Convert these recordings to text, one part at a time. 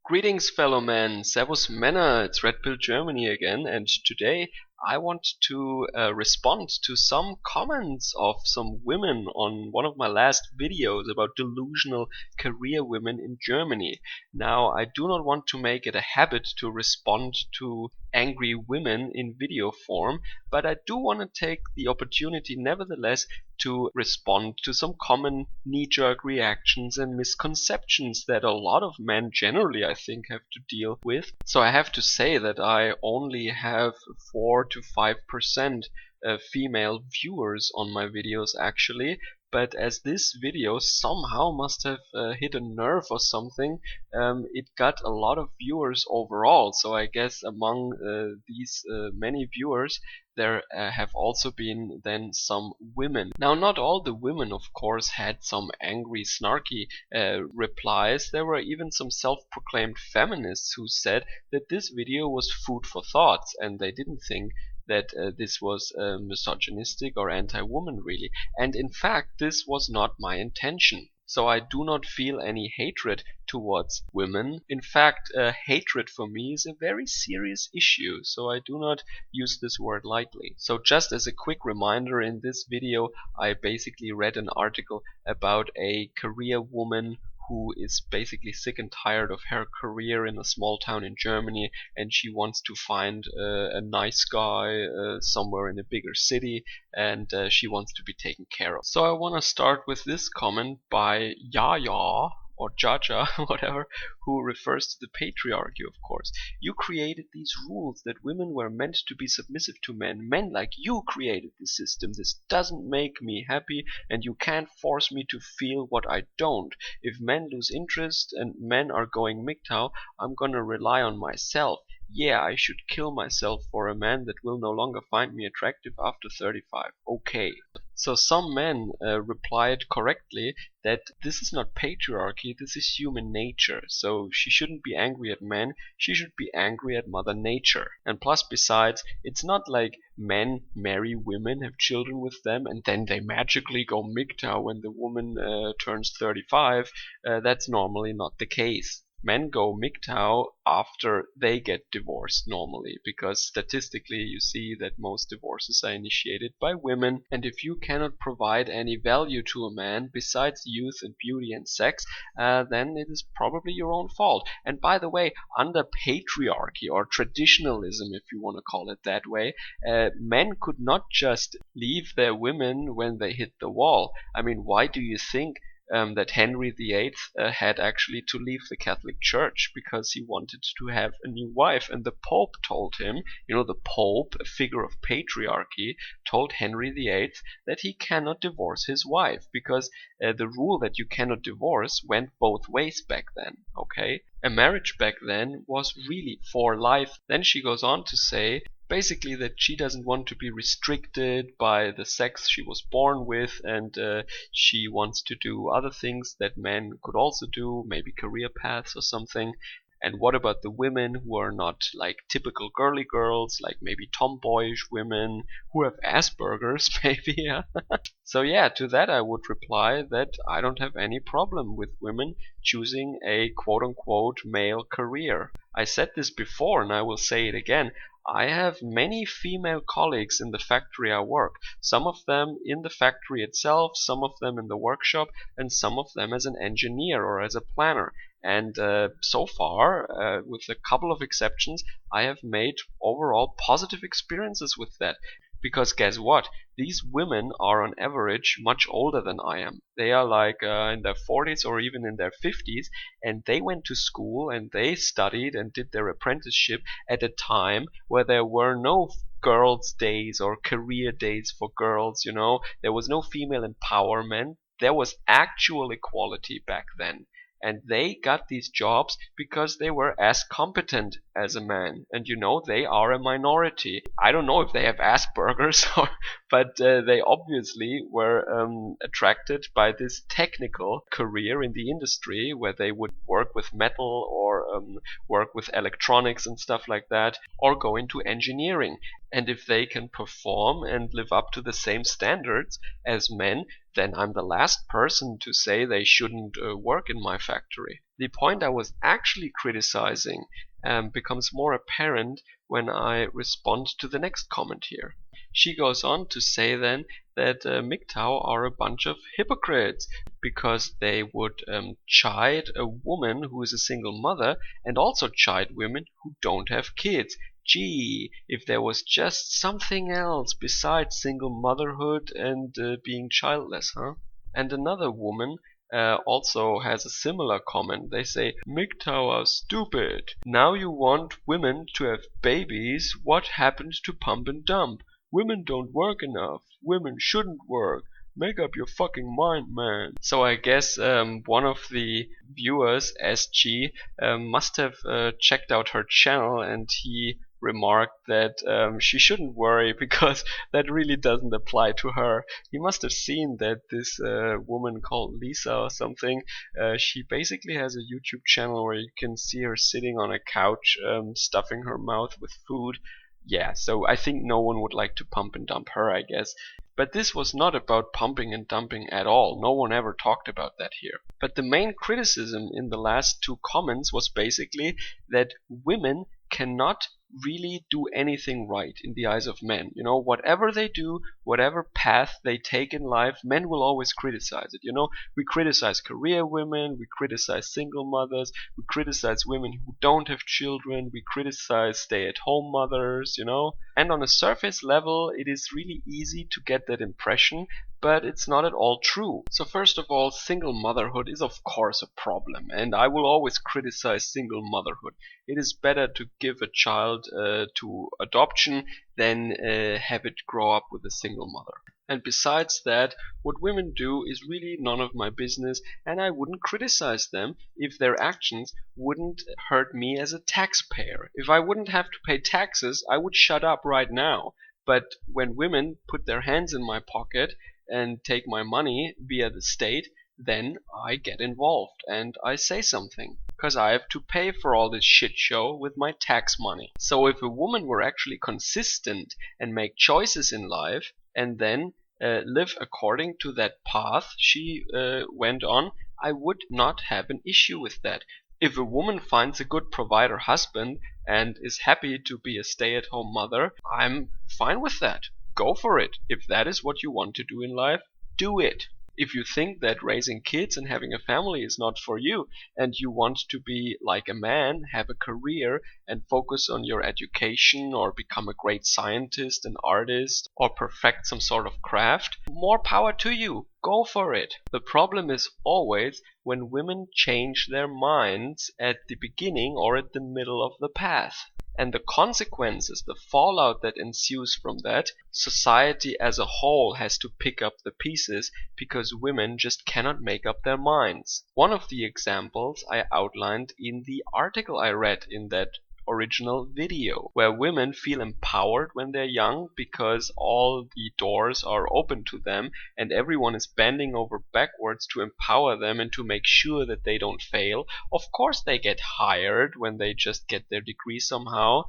Greetings, fellow men. Servus Männer. It's Red Pill Germany again, and today I want to respond to some comments of some women on one of my last videos about delusional career women in Germany. Now, I do not want to make it a habit to respond to angry women in video form, but I do want to take the opportunity nevertheless to respond to some common knee-jerk reactions and misconceptions that a lot of men generally, I think, have to deal with. So I have to say that I only have 4 to 5% female viewers on my videos actually, but as this video somehow must have hit a nerve or something, it got a lot of viewers overall. So I guess among these many viewers there have also been then some women. Now, not all the women, of course, had some angry, snarky replies. There were even some self-proclaimed feminists who said that this video was food for thought, and they didn't think that this was misogynistic or anti-woman really. And in fact, this was not my intention. So I do not feel any hatred towards women. In fact, hatred for me is a very serious issue, so I do not use this word lightly. So just as a quick reminder, in this video I basically read an article about a career woman who is basically sick and tired of her career in a small town in Germany, and she wants to find a nice guy somewhere in a bigger city, and she wants to be taken care of. So I want to start with this comment by Yaya or Jaja, whatever, who refers to the patriarchy, of course. You created these rules that women were meant to be submissive to men. Men like you created this system. This doesn't make me happy, and you can't force me to feel what I don't. If men lose interest and men are going MGTOW, I'm gonna rely on myself. Yeah, I should kill myself for a man that will no longer find me attractive after 35. Okay. So some men replied correctly that this is not patriarchy, this is human nature. So she shouldn't be angry at men, she should be angry at Mother Nature. And plus, besides, it's not like men marry women, have children with them, and then they magically go MGTOW when the woman turns 35. That's normally not the case. Men go MGTOW after they get divorced normally, because statistically you see that most divorces are initiated by women, and if you cannot provide any value to a man besides youth and beauty and sex, then it is probably your own fault. And by the way, under patriarchy or traditionalism, if you want to call it that way, men could not just leave their women when they hit the wall. I mean, why do you think that Henry VIII had actually to leave the Catholic Church because he wanted to have a new wife, and the Pope told him, the Pope, a figure of patriarchy, told Henry VIII that he cannot divorce his wife because the rule that you cannot divorce went both ways back then, okay? A marriage back then was really for life. Then she goes on to say basically that she doesn't want to be restricted by the sex she was born with, and she wants to do other things that men could also do, maybe career paths or something. And what about the women who are not like typical girly girls, like maybe tomboyish women who have Asperger's, maybe? Yeah? So yeah, to that I would reply that I don't have any problem with women choosing a quote-unquote male career. I said this before and I will say it again. I have many female colleagues in the factory I work, some of them in the factory itself, some of them in the workshop, and some of them as an engineer or as a planner. And so far, with a couple of exceptions, I have made overall positive experiences with that. Because guess what? These women are on average much older than I am. They are like in their 40s or even in their 50s, and they went to school and they studied and did their apprenticeship at a time where there were no girls' days or career days for girls, There was no female empowerment. There was actual equality back then. And they got these jobs because they were as competent as a man. And they are a minority. I don't know if they have Asperger's, but they obviously were attracted by this technical career in the industry where they would work with metal or work with electronics and stuff like that, or go into engineering. And if they can perform and live up to the same standards as men, then I'm the last person to say they shouldn't work in my factory. The point I was actually criticizing becomes more apparent when I respond to the next comment here. She goes on to say then that MGTOW are a bunch of hypocrites because they would chide a woman who is a single mother and also chide women who don't have kids. Gee, if there was just something else besides single motherhood and being childless, huh? And another woman also has a similar comment. They say, MGTOW are stupid. Now you want women to have babies. What happened to pump and dump? Women don't work enough. Women shouldn't work. Make up your fucking mind, man. So I guess one of the viewers, SG, must have checked out her channel, and he remarked that she shouldn't worry because that really doesn't apply to her. He must have seen that this woman called Lisa or something, she basically has a YouTube channel where you can see her sitting on a couch stuffing her mouth with food. Yeah, so I think no one would like to pump and dump her, I guess. But this was not about pumping and dumping at all. No one ever talked about that here. But the main criticism in the last two comments was basically that women cannot really do anything right in the eyes of men. You know, whatever they do, whatever path they take in life, men will always criticize it. You know, we criticize career women, we criticize single mothers, we criticize women who don't have children, we criticize stay-at-home mothers, you know. And on a surface level, it is really easy to get that impression, but it's not at all true. So first of all, single motherhood is of course a problem, and I will always criticize single motherhood. It is better to give a child to adoption than have it grow up with a single mother. And besides that, what women do is really none of my business, and I wouldn't criticize them if their actions wouldn't hurt me as a taxpayer. If I wouldn't have to pay taxes, I would shut up right now. But when women put their hands in my pocket and take my money via the state, then I get involved and I say something, because I have to pay for all this shit show with my tax money. So if a woman were actually consistent and make choices in life and then live according to that path she went on, I would not have an issue with that. If a woman finds a good provider husband and is happy to be a stay-at-home mother, I'm fine with that. Go for it. If that is what you want to do in life, do it. If you think that raising kids and having a family is not for you, and you want to be like a man, have a career, and focus on your education or become a great scientist, an artist, or perfect some sort of craft, more power to you. Go for it. The problem is always when women change their minds at the beginning or at the middle of the path. And the consequences, the fallout that ensues from that, society as a whole has to pick up the pieces because women just cannot make up their minds. One of the examples I outlined in the article I read in that original video, where women feel empowered when they're young because all the doors are open to them and everyone is bending over backwards to empower them and to make sure that they don't fail. Of course they get hired when they just get their degree somehow.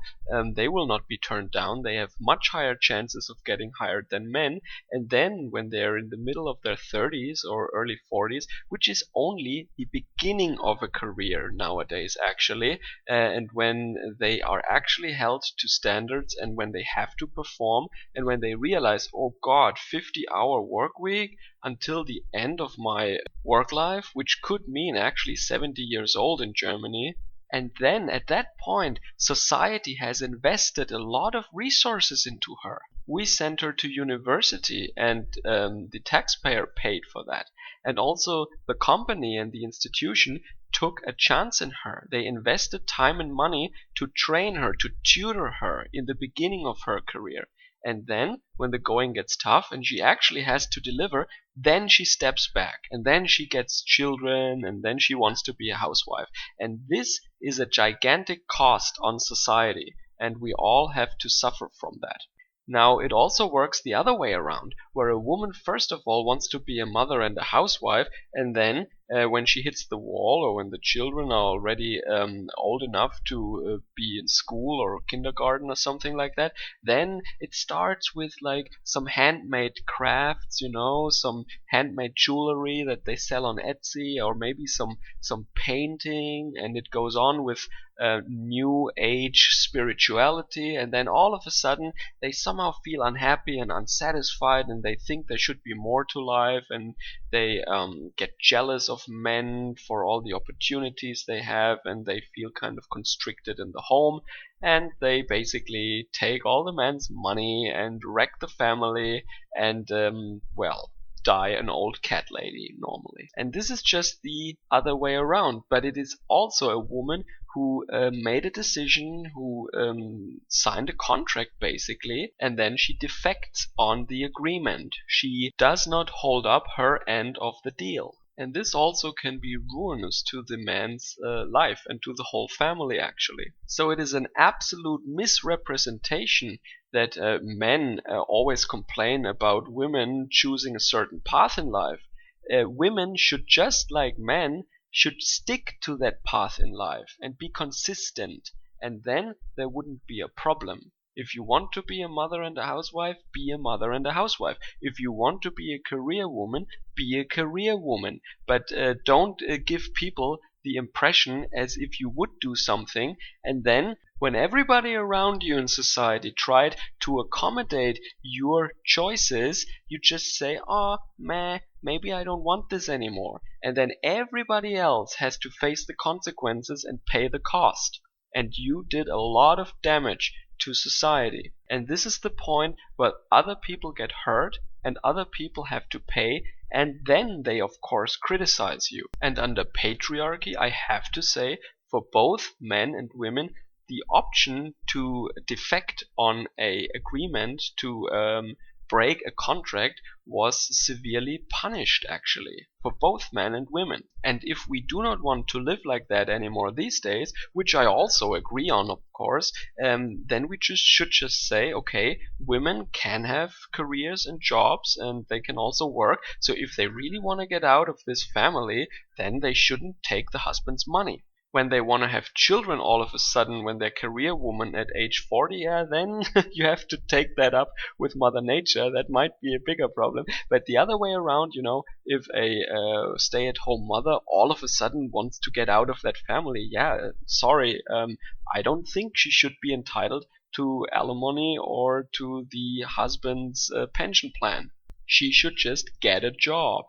They will not be turned down. They have much higher chances of getting hired than men. And then when they're in the middle of their 30s or early 40s, which is only the beginning of a career nowadays actually, and when they are actually held to standards and when they have to perform and when they realize, oh God, 50-hour work week until the end of my work life, which could mean actually 70 years old in Germany. And then at that point, society has invested a lot of resources into her. We sent her to university and the taxpayer paid for that. And also the company and the institution took a chance in her. They invested time and money to train her, to tutor her in the beginning of her career. And then, when the going gets tough and she actually has to deliver, then she steps back. And then she gets children and then she wants to be a housewife. And this is a gigantic cost on society. And we all have to suffer from that. Now, it also works the other way around, where a woman first of all wants to be a mother and a housewife, and then when she hits the wall, or when the children are already old enough to be in school or kindergarten or something like that, then it starts with like some handmade crafts, some handmade jewelry that they sell on Etsy, or maybe some painting, and it goes on with new age spirituality, and then all of a sudden they somehow feel unhappy and unsatisfied, and they think there should be more to life, and they get jealous of men for all the opportunities they have, and they feel kind of constricted in the home, and they basically take all the man's money and wreck the family, and well, die an old cat lady normally. And this is just the other way around, but it is also a woman who made a decision, who signed a contract basically, and then she defects on the agreement. She does not hold up her end of the deal. And this also can be ruinous to the man's life and to the whole family, actually. So it is an absolute misrepresentation that men always complain about women choosing a certain path in life. Women should, just like men, should stick to that path in life and be consistent, and then there wouldn't be a problem. If you want to be a mother and a housewife, be a mother and a housewife. If you want to be a career woman, be a career woman. But don't give people the impression as if you would do something, and then when everybody around you in society tried to accommodate your choices, you just say, oh, meh, maybe I don't want this anymore. And then everybody else has to face the consequences and pay the cost. And you did a lot of damage to society. And this is the point where other people get hurt and other people have to pay, and then they of course criticize you. And under patriarchy, I have to say, for both men and women, the option to defect on a agreement, to break a contract, was severely punished actually, for both men and women. And if we do not want to live like that anymore these days, which I also agree on, of course, then we should just say, okay, women can have careers and jobs, and they can also work. So if they really want to get out of this family, then they shouldn't take the husband's money. When they want to have children all of a sudden, when they're career woman at age 40, yeah, then you have to take that up with Mother Nature. That might be a bigger problem. But the other way around, if a stay-at-home mother all of a sudden wants to get out of that family, yeah, sorry, I don't think she should be entitled to alimony or to the husband's pension plan. She should just get a job.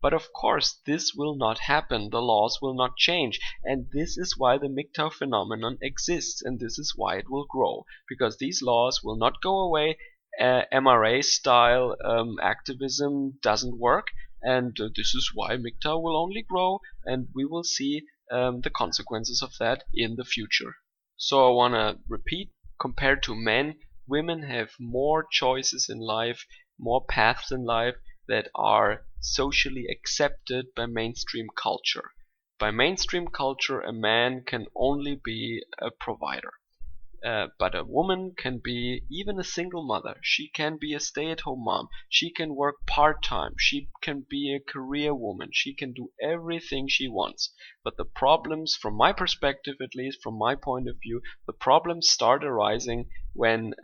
But of course, this will not happen. The laws will not change. And this is why the MGTOW phenomenon exists. And this is why it will grow. Because these laws will not go away. MRA style activism doesn't work. And this is why MGTOW will only grow. And we will see the consequences of that in the future. So I want to repeat, compared to men, women have more choices in life, more paths in life that are socially accepted by mainstream culture. By mainstream culture, a man can only be a provider. But a woman can be even a single mother. She can be a stay-at-home mom. She can work part-time. She can be a career woman. She can do everything she wants. But the problems, from my perspective at least, from my point of view, the problems start arising when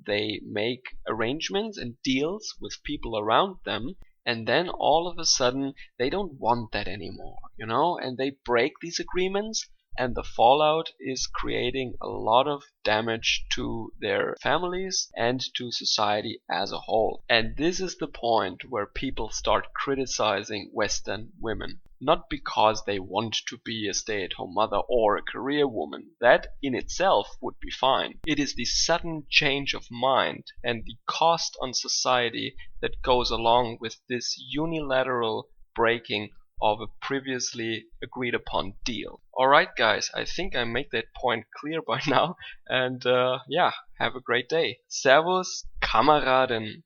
they make arrangements and deals with people around them, and then all of a sudden they don't want that anymore, and they break these agreements, and the fallout is creating a lot of damage to their families and to society as a whole. And this is the point where people start criticizing Western women. Not because they want to be a stay-at-home mother or a career woman. That in itself would be fine. It is the sudden change of mind and the cost on society that goes along with this unilateral breaking of a previously agreed upon deal. Alright guys, I think I made that point clear by now, and yeah, have a great day. Servus, Kameraden.